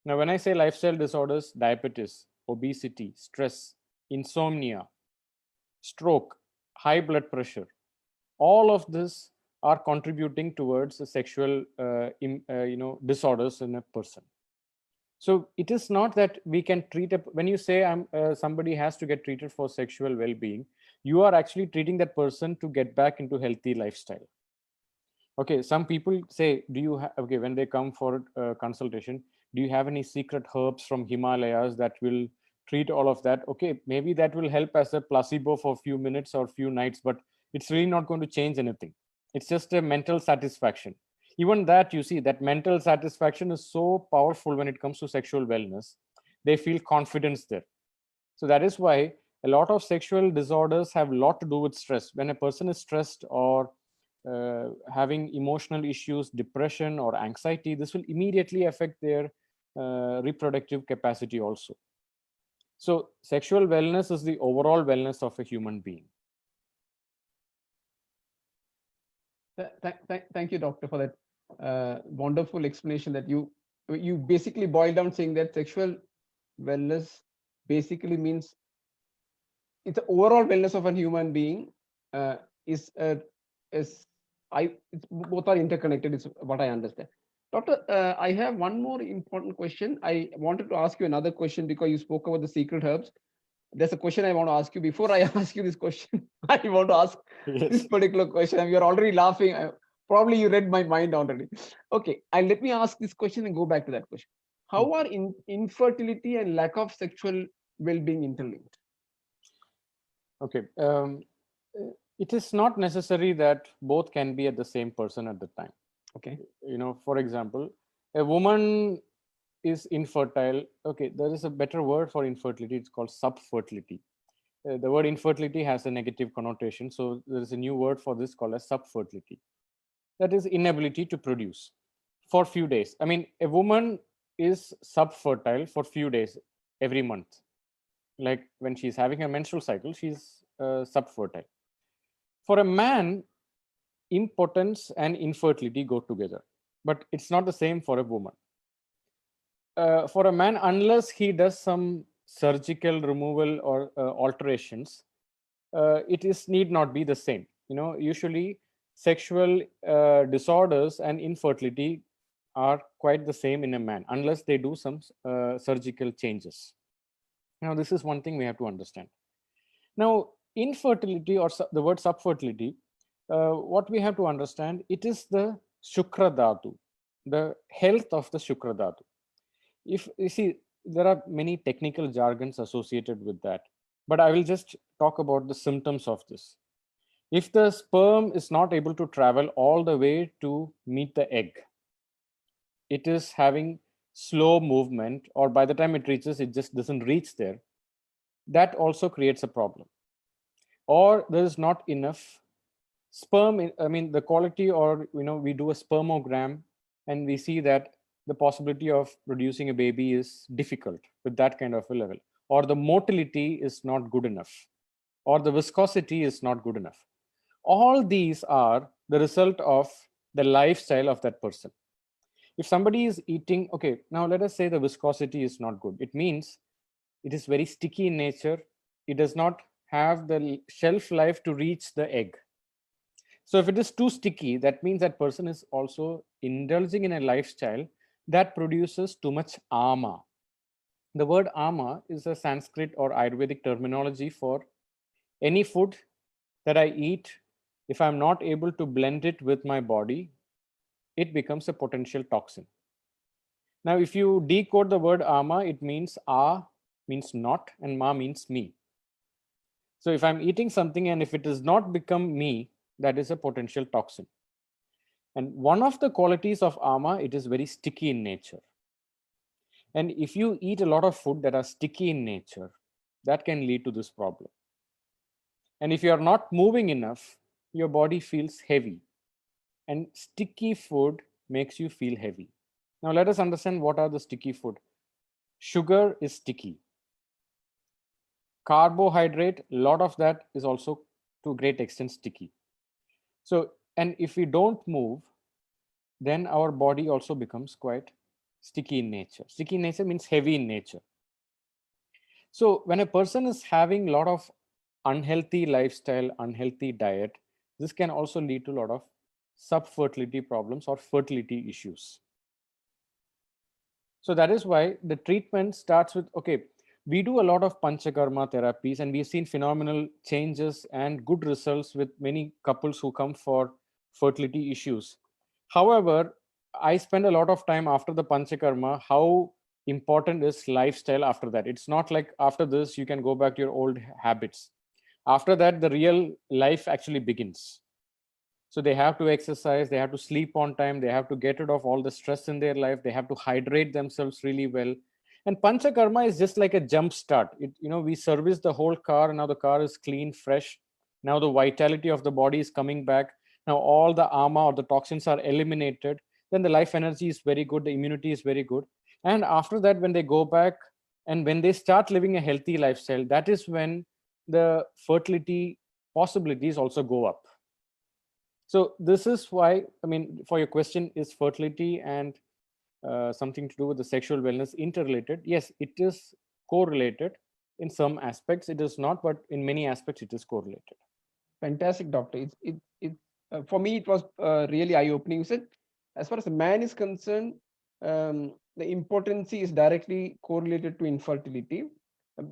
Now, when I say lifestyle disorders, diabetes, obesity, stress, insomnia, stroke, high blood pressure, all of this are contributing towards the sexual disorders in a person. So it is not that we can treat when you say somebody has to get treated for sexual well-being, you are actually treating that person to get back into healthy lifestyle. Okay, some people say, do you okay, when they come for consultation, do you have any secret herbs from Himalayas that will treat all of that? Okay, maybe that will help as a placebo for a few minutes or few nights, but it's really not going to change anything. It's just a mental satisfaction. Even that, you see, that mental satisfaction is so powerful when it comes to sexual wellness. They feel confidence there. So that is why a lot of sexual disorders have a lot to do with stress. When a person is stressed or having emotional issues, depression or anxiety, this will immediately affect their reproductive capacity also. So sexual wellness is the overall wellness of a human being. Thank you, doctor, for that wonderful explanation. That you basically boil down saying that sexual wellness basically means it's the overall wellness of a human being. Both are interconnected, is what I understand. Doctor, I have one more important question. I wanted to ask you another question because you spoke about the secret herbs. There's a question I want to ask you. Before I ask you this question, I want to ask this Yes. particular question. And you're already laughing. Probably you read my mind already. Okay, and let me ask this question and go back to that question. Hmm. How are infertility and lack of sexual well-being interlinked? Okay. It is not necessary that both can be at the same person at the time. Okay. For example, a woman is infertile. Okay, there is a better word for infertility. It's called subfertility. The word infertility has a negative connotation, so there is a new word for this called as subfertility. That is inability to produce for few days. I mean, a woman is subfertile for few days every month. Like when she's having a menstrual cycle, she's subfertile. For a man, impotence and infertility go together, but it's not the same for a woman. For a man, unless he does some surgical removal or alterations, it is need not be the same. Usually sexual disorders and infertility are quite the same in a man unless they do some surgical changes. Now this is one thing we have to understand. Now infertility or the word subfertility, what we have to understand, it is the shukra dhatu, the health of the shukra dhatu. If you see, there are many technical jargons associated with that, but I will just talk about the symptoms of this. If the sperm is not able to travel all the way to meet the egg, it is having slow movement, or by the time it reaches, it just doesn't reach there. That also creates a problem. Or there is not enough sperm. I mean, the quality, or we do a spermogram and we see that the possibility of producing a baby is difficult with that kind of a level, or the motility is not good enough, or the viscosity is not good enough. All these are the result of the lifestyle of that person. If somebody is eating, okay, now let us say the viscosity is not good, it means it is very sticky in nature. It does not have the shelf life to reach the egg. So if it is too sticky, that means that person is also indulging in a lifestyle that produces too much ama. The word ama is a Sanskrit or Ayurvedic terminology for any food that I eat. If I'm not able to blend it with my body, it becomes a potential toxin. Now, if you decode the word ama, it means a means not and ma means me. So if I'm eating something and if it does not become me, that is a potential toxin. And one of the qualities of ama, it is very sticky in nature. And if you eat a lot of food that are sticky in nature, that can lead to this problem. And if you are not moving enough, your body feels heavy. And sticky food makes you feel heavy. Now let us understand what are the sticky food. Sugar is sticky. Carbohydrate, a lot of that is also to a great extent sticky. So, and if we don't move, then our body also becomes quite sticky in nature. Sticky in nature means heavy in nature. So when a person is having a lot of unhealthy lifestyle, unhealthy diet, this can also lead to a lot of subfertility problems or fertility issues. So that is why the treatment starts with, okay, we do a lot of panchakarma therapies and we've seen phenomenal changes and good results with many couples who come for fertility issues. However, I spend a lot of time after the panchakarma, how important is lifestyle after that. It's not like after this, you can go back to your old habits. After that, the real life actually begins. So they have to exercise, they have to sleep on time, they have to get rid of all the stress in their life, they have to hydrate themselves really well. And panchakarma is just like a jump start. We service the whole car, and now the car is clean, fresh. Now the vitality of the body is coming back. Now all the ama or the toxins are eliminated. Then the life energy is very good, the immunity is very good. And after that, when they go back and when they start living a healthy lifestyle, that is when the fertility possibilities also go up. So this is why, I mean, for your question, is fertility and something to do with the sexual wellness interrelated? Yes, it is correlated. In some aspects it is not, but in many aspects it is correlated. Fantastic, doctor. For me, it was really eye-opening. You said as far as man is concerned, the impotency is directly correlated to infertility.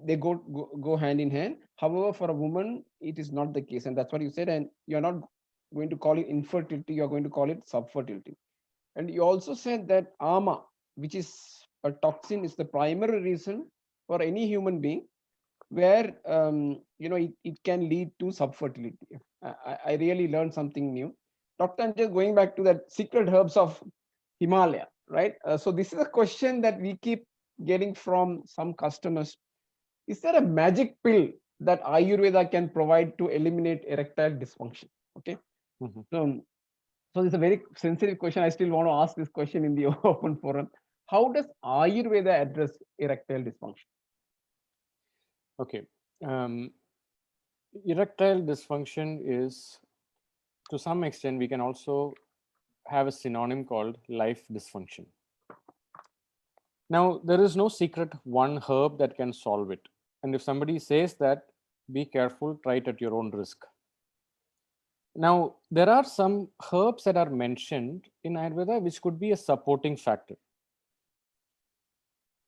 They go hand in hand. However, for a woman, it is not the case, and that's what you said. And you're not going to call it infertility; you're going to call it subfertility. And you also said that ama, which is a toxin, is the primary reason for any human being where it can lead to subfertility. I really learned something new. Doctor, I'm just going back to that secret herbs of Himalaya, right? So this is a question that we keep getting from some customers. Is there a magic pill that Ayurveda can provide to eliminate erectile dysfunction? Okay. Mhm. So it's a very sensitive question. I still want to ask this question in the open forum. How does Ayurveda address erectile dysfunction? Okay. Um, Erectile dysfunction is, to some extent, we can also have a synonym called life dysfunction. Now, there is no secret one herb that can solve it. And if somebody says that, be careful, try it at your own risk. Now, there are some herbs that are mentioned in Ayurveda which could be a supporting factor.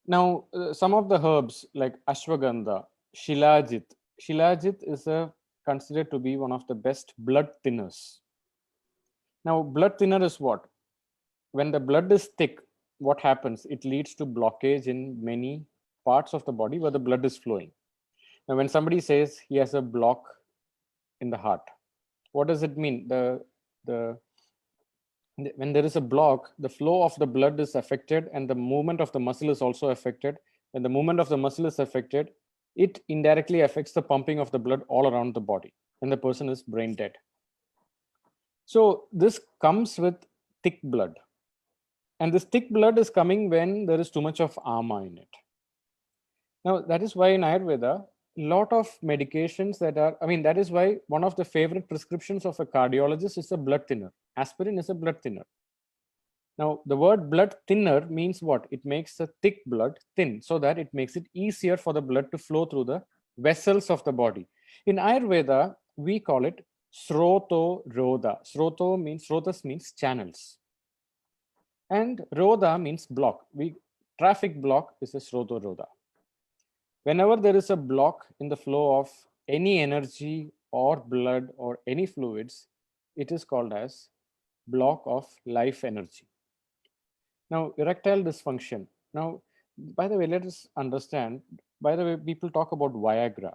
Now, some of the herbs like ashwagandha, shilajit. Shilajit is considered to be one of the best blood thinners. Now, blood thinner is what? When the blood is thick, what happens? It leads to blockage in many parts of the body where the blood is flowing. Now, when somebody says he has a block in the heart, what does it mean? The when there is a block, the flow of the blood is affected and the movement of the muscle is also affected. When the movement of the muscle is affected, it indirectly affects the pumping of the blood all around the body, and the person is brain dead. So this comes with thick blood, and this thick blood is coming when there is too much of ama in it. Now that is why in Ayurveda, lot of medications that are, that is why one of the favorite prescriptions of a cardiologist is a blood thinner. Aspirin is a blood thinner. Now, the word blood thinner means what? It makes the thick blood thin so that it makes it easier for the blood to flow through the vessels of the body. In Ayurveda, we call it Sroto Roda. Srotas means channels. And Roda means block. Traffic block is a Sroto Roda. Whenever there is a block in the flow of any energy or blood or any fluids, it is called as block of life energy. Now, erectile dysfunction. Now, by the way, let us understand. By the way, people talk about Viagra.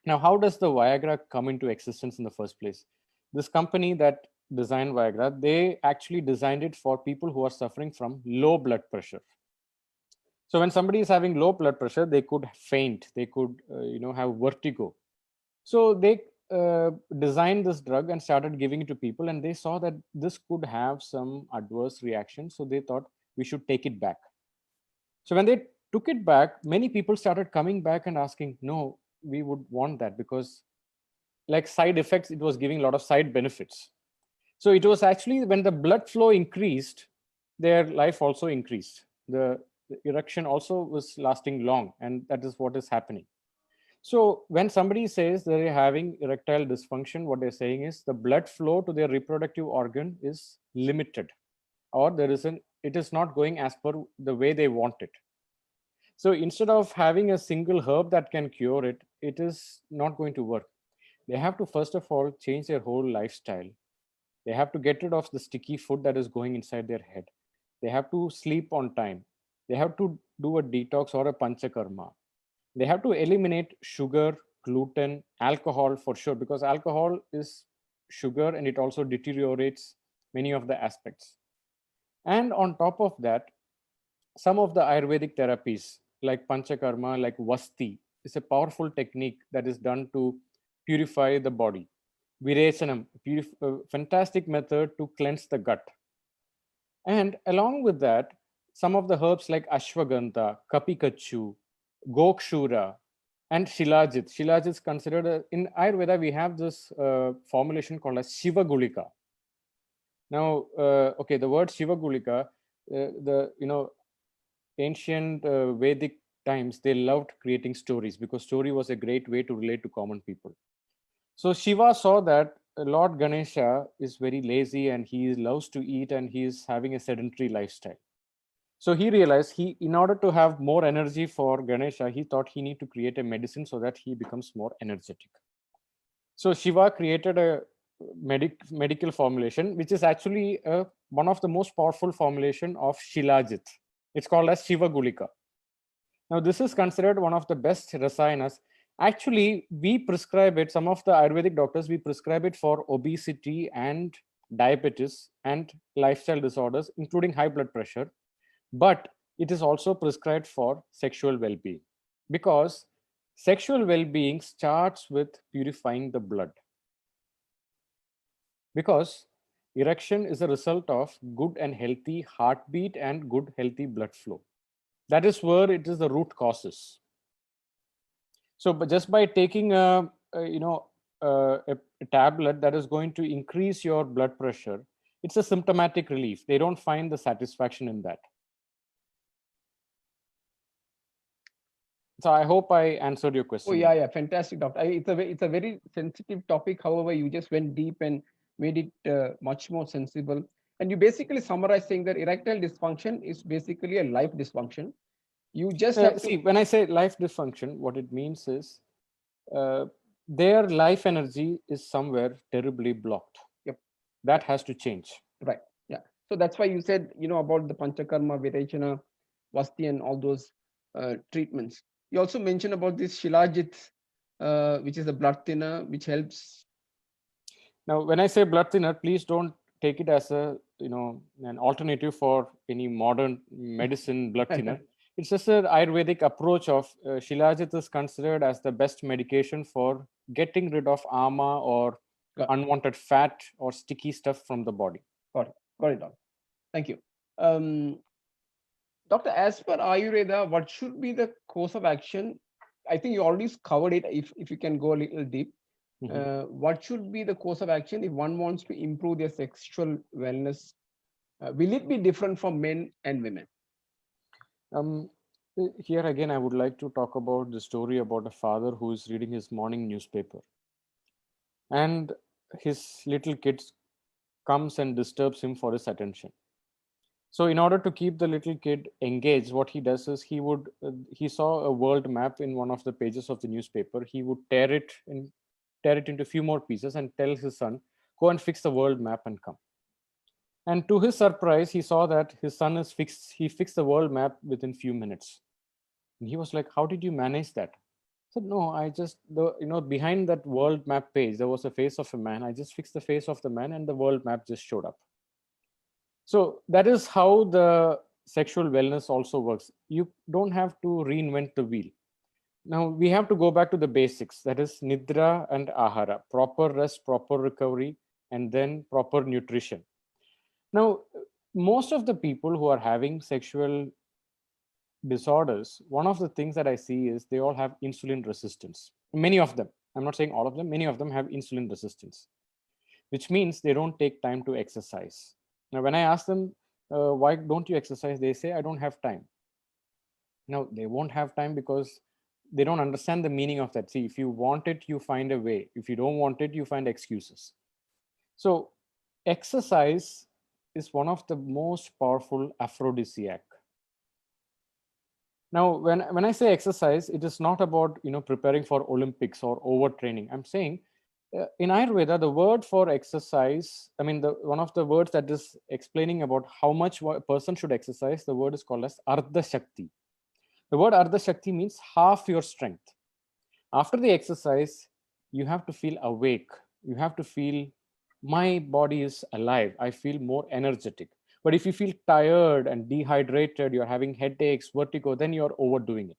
Now, how does the Viagra come into existence in the first place? This company that designed Viagra, they actually designed it for people who are suffering from low blood pressure. So when somebody is having low blood pressure, they could faint, they could, have vertigo. So they designed this drug and started giving it to people, and they saw that this could have some adverse reactions. So they thought we should take it back. So when they took it back, many people started coming back and asking, no, we would want that because, like side effects, it was giving a lot of side benefits. So it was actually when the blood flow increased, their life also increased. The erection also was lasting long, and that is what is happening. So when somebody says they're having erectile dysfunction, what they're saying is the blood flow to their reproductive organ is limited, or it is not going as per the way they want it. So instead of having a single herb that can cure it, it is not going to work. They have to first of all change their whole lifestyle. They have to get rid of the sticky food that is going inside their head. They have to sleep on time. They have to do a detox or a panchakarma. They have to eliminate sugar, gluten, alcohol for sure, because alcohol is sugar and it also deteriorates many of the aspects. And on top of that, some of the Ayurvedic therapies like panchakarma, like vasti, is a powerful technique that is done to purify the body. Virechanam, a fantastic method to cleanse the gut. And along with that, some of the herbs like ashwagandha, kapikachu, gokshura, and shilajit. Shilajit is considered in Ayurveda. We have this formulation called as Shiva Gulika. Now, the word Shiva Gulika, ancient Vedic times, they loved creating stories because story was a great way to relate to common people. So Shiva saw that Lord Ganesha is very lazy and he loves to eat and he is having a sedentary lifestyle. So he realized in order to have more energy for Ganesha, he thought he need to create a medicine so that he becomes more energetic. So Shiva created a medical formulation, which is actually one of the most powerful formulation of Shilajit. It's called as Shiva Gulika. Now, this is considered one of the best rasayanas. Actually, we prescribe it, some of the Ayurvedic doctors, we prescribe it for obesity and diabetes and lifestyle disorders, including high blood pressure. But it is also prescribed for sexual well-being, because sexual well-being starts with purifying the blood. Because erection is a result of good and healthy heartbeat and good healthy blood flow. That is where it is the root causes. So, but just by taking a tablet that is going to increase your blood pressure, it's a symptomatic relief. They don't find the satisfaction in that. So I hope I answered your question. Oh yeah, fantastic, doctor. It's a very sensitive topic. However, you just went deep and made it much more sensible. And you basically summarized saying that erectile dysfunction is basically a life dysfunction. You just have See, when I say life dysfunction, what it means is their life energy is somewhere terribly blocked. Yep. That has to change. Right. Yeah. So that's why you said, about the Panchakarma, Virechana, Vasti, and all those treatments. You also mentioned about this Shilajit, which is a blood thinner, which helps. Now, when I say blood thinner, please don't take it as an alternative for any modern medicine blood thinner. It's just an Ayurvedic approach of Shilajit is considered as the best medication for getting rid of ama or unwanted fat or sticky stuff from the body. Got it, doctor. Thank you. Doctor, as per Ayurveda, what should be the course of action? I think you already covered it. If you can go a little deep, what should be the course of action if one wants to improve their sexual wellness? Will it be different for men and women? Here again, I would like to talk about the story about a father who is reading his morning newspaper, and his little kid comes and disturbs him for his attention. So in order to keep the little kid engaged, what he does is he saw a world map in one of the pages of the newspaper. He would tear it into a few more pieces and tell his son, go and fix the world map and come. And to his surprise, he saw that his son he fixed the world map within few minutes. And he was like, how did you manage that? I said, no, I just, behind that world map page, there was a face of a man. I just fixed the face of the man and the world map just showed up. So that is how the sexual wellness also works. You don't have to reinvent the wheel. Now we have to go back to the basics. That is nidra and ahara, proper rest, proper recovery, and then proper nutrition. Now, most of the people who are having sexual disorders, one of the things that I see is they all have insulin resistance. Many of them, I'm not saying all of them, many of them have insulin resistance, which means they don't take time to exercise. Now, when I ask them, why don't you exercise? They say, I don't have time. Now, they won't have time because they don't understand the meaning of that. See, if you want it, you find a way. If you don't want it, you find excuses. So exercise is one of the most powerful aphrodisiac. Now, when I say exercise, it is not about preparing for Olympics or overtraining. I'm saying in Ayurveda, the word for exercise, one of the words that is explaining about how much a person should exercise, the word is called as Ardha Shakti. The word Ardha Shakti means half your strength. After the exercise, you have to feel awake. You have to feel, my body is alive. I feel more energetic. But if you feel tired and dehydrated, you're having headaches, vertigo, then you're overdoing it.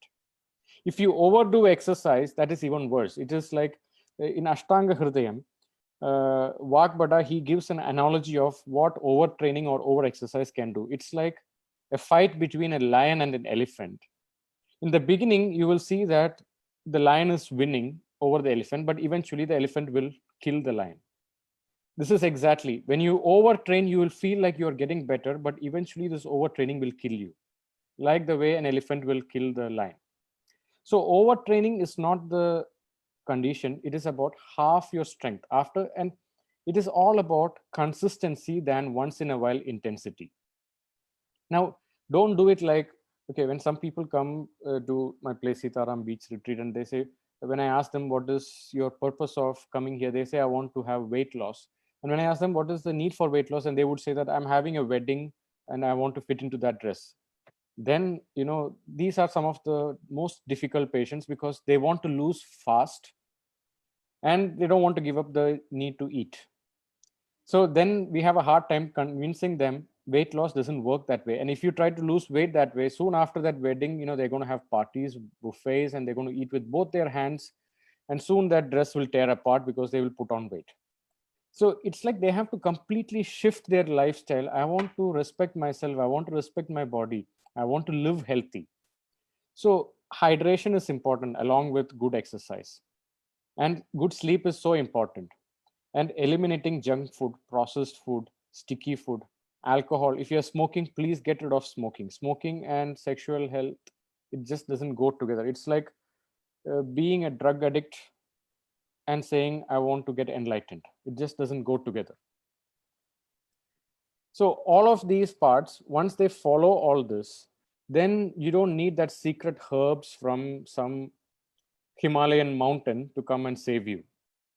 If you overdo exercise, that is even worse. It is like in Ashtanga Hridayam, Vagbada, he gives an analogy of what overtraining or over-exercise can do. It's like a fight between a lion and an elephant. In the beginning, you will see that the lion is winning over the elephant, but eventually the elephant will kill the lion. This is exactly, when you overtrain, you will feel like you're getting better, but eventually this overtraining will kill you, like the way an elephant will kill the lion. So overtraining is not the condition. It is about half your strength. And It is all about consistency than once in a while intensity. Now, don't do it like, okay, when some people come to my place, Sitaram Beach Retreat, and they say, when I ask them, what is your purpose of coming here? They say, I want to have weight loss. And when I ask them, what is the need for weight loss? And they would say that I'm having a wedding and I want to fit into that dress. Then, these are some of the most difficult patients because they want to lose fast and they don't want to give up the need to eat. So then we have a hard time convincing them weight loss doesn't work that way. And if you try to lose weight that way, soon after that wedding, they're going to have parties, buffets, and they're going to eat with both their hands. And soon that dress will tear apart because they will put on weight. So it's like they have to completely shift their lifestyle. I want to respect myself. I want to respect my body. I want to live healthy. So hydration is important along with good exercise. And good sleep is so important, and eliminating junk food, processed food, sticky food, alcohol. If you're smoking, please get rid of smoking. Smoking and sexual health, it just doesn't go together. It's like being a drug addict and saying, I want to get enlightened. It just doesn't go together. So, all of these parts, once they follow all this, then you don't need that secret herbs from some Himalayan mountain to come and save you.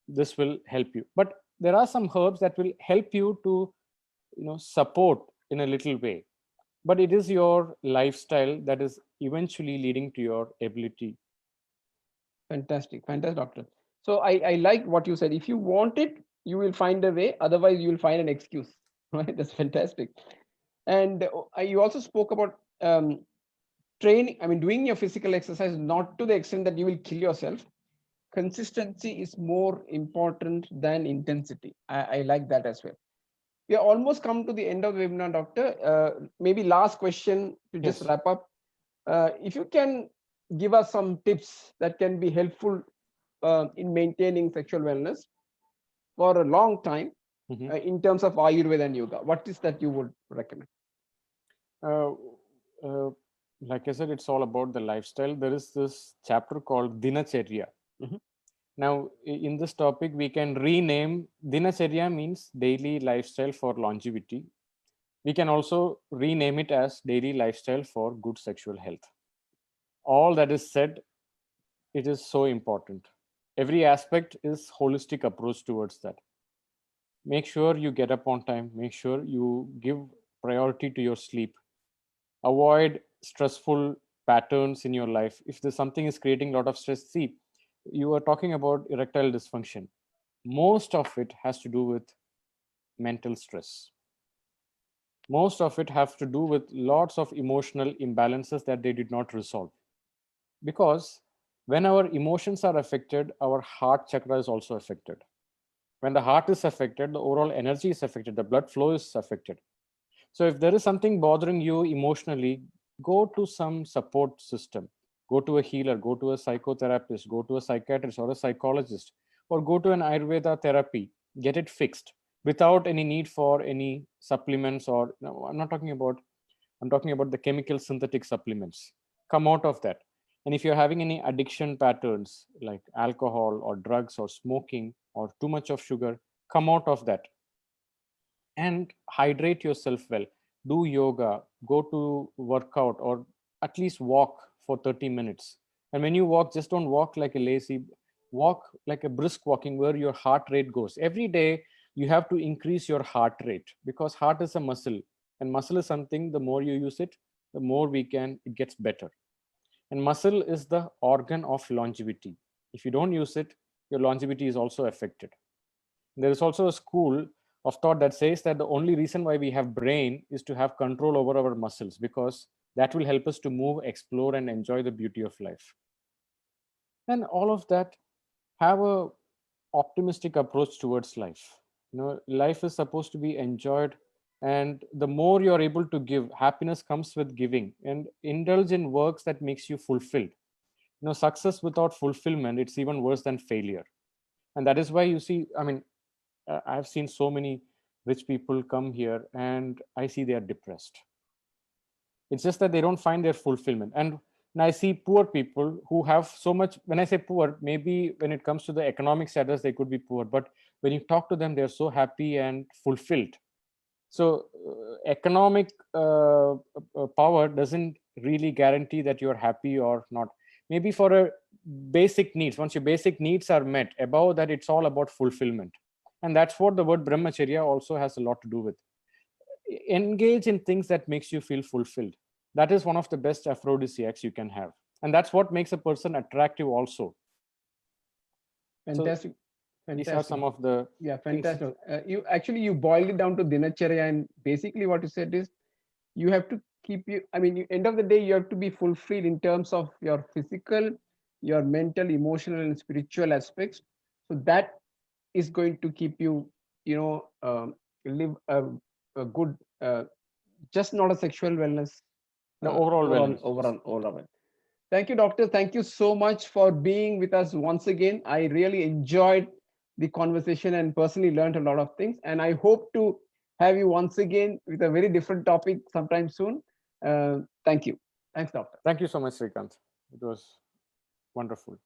This will help you. But there are some herbs that will help you to support in a little way, but it is your lifestyle that is eventually leading to your ability. Fantastic, fantastic, doctor. So I like what you said. If you want it, you will find a way. Otherwise, you will find an excuse. Right? That's fantastic. And you also spoke about training. I mean, doing your physical exercise not to the extent that you will kill yourself. Consistency is more important than intensity. I like that as well. We are almost come to the end of the webinar, doctor. Maybe last question to just Yes. wrap up. If you can give us some tips that can be helpful in maintaining sexual wellness for a long time in terms of Ayurveda and yoga, what is that you would recommend? Uh, uh, like I said, it's all about the lifestyle. There is this chapter called Dinacharya. Now, in this topic, we can rename Dinacharya means daily lifestyle for longevity. We can also rename it as daily lifestyle for good sexual health. All that is said, it is so important. Every aspect is holistic approach towards that. Make sure you get up on time. Make sure you give priority to your sleep. Avoid stressful patterns in your life. If there's something is creating a lot of stress, see, you are talking about erectile dysfunction. Most of it has to do with mental stress. Most of it has to do with lots of emotional imbalances that they did not resolve. Because when our emotions are affected, our heart chakra is also affected. When the heart is affected, the overall energy is affected, the blood flow is affected. So if there is something bothering you emotionally, go to some support system. Go to a healer, go to a psychotherapist, go to a psychiatrist or a psychologist, or go to an Ayurveda therapy. Get it fixed without any need for any supplements, or no, I'm talking about the chemical synthetic supplements. Come out of that. And if you're having any addiction patterns like alcohol or drugs or smoking or too much of sugar, come out of that and hydrate yourself well. Do yoga, go to workout, or at least walk for 30 minutes. And when you walk, just don't walk like a lazy, walk like a brisk walking where your heart rate goes. Every day, you have to increase your heart rate because heart is a muscle, and muscle is something, the more you use it, the more it gets better. And muscle is the organ of longevity. If you don't use it, your longevity is also affected. There is also a school of thought that says that the only reason why we have brain is to have control over our muscles, because that will help us to move, explore, and enjoy the beauty of life. And all of that, have a optimistic approach towards life. Life is supposed to be enjoyed, and the more you're able to give, happiness comes with giving, and indulge in works that makes you fulfilled. Success without fulfillment, it's even worse than failure. And that is why you see, I mean, I've seen so many rich people come here and I see they are depressed. It's just that they don't find their fulfillment. And I see poor people who have so much. When I say poor, maybe when it comes to the economic status, they could be poor, but when you talk to them, they're so happy and fulfilled. So economic power doesn't really guarantee that you're happy or not. Maybe for a basic needs, once your basic needs are met, above that, it's all about fulfillment. And that's what the word brahmacharya also has a lot to do with. Engage in things that makes you feel fulfilled. That is one of the best aphrodisiacs you can have. And that's what makes a person attractive also. Fantastic. So these are some of the fantastic. You boiled it down to dinacharya, and basically what you said is you have to keep end of the day, you have to be fulfilled in terms of your physical, your mental, emotional, and spiritual aspects. So that is going to keep you, live a good, just not a sexual wellness, overall wellness. Thank you, doctor. Thank you so much for being with us once again. I really enjoyed the conversation and personally learned a lot of things. And I hope to have you once again with a very different topic sometime soon. Thank you. Thanks, doctor. Thank you so much, Srikanth. It was wonderful.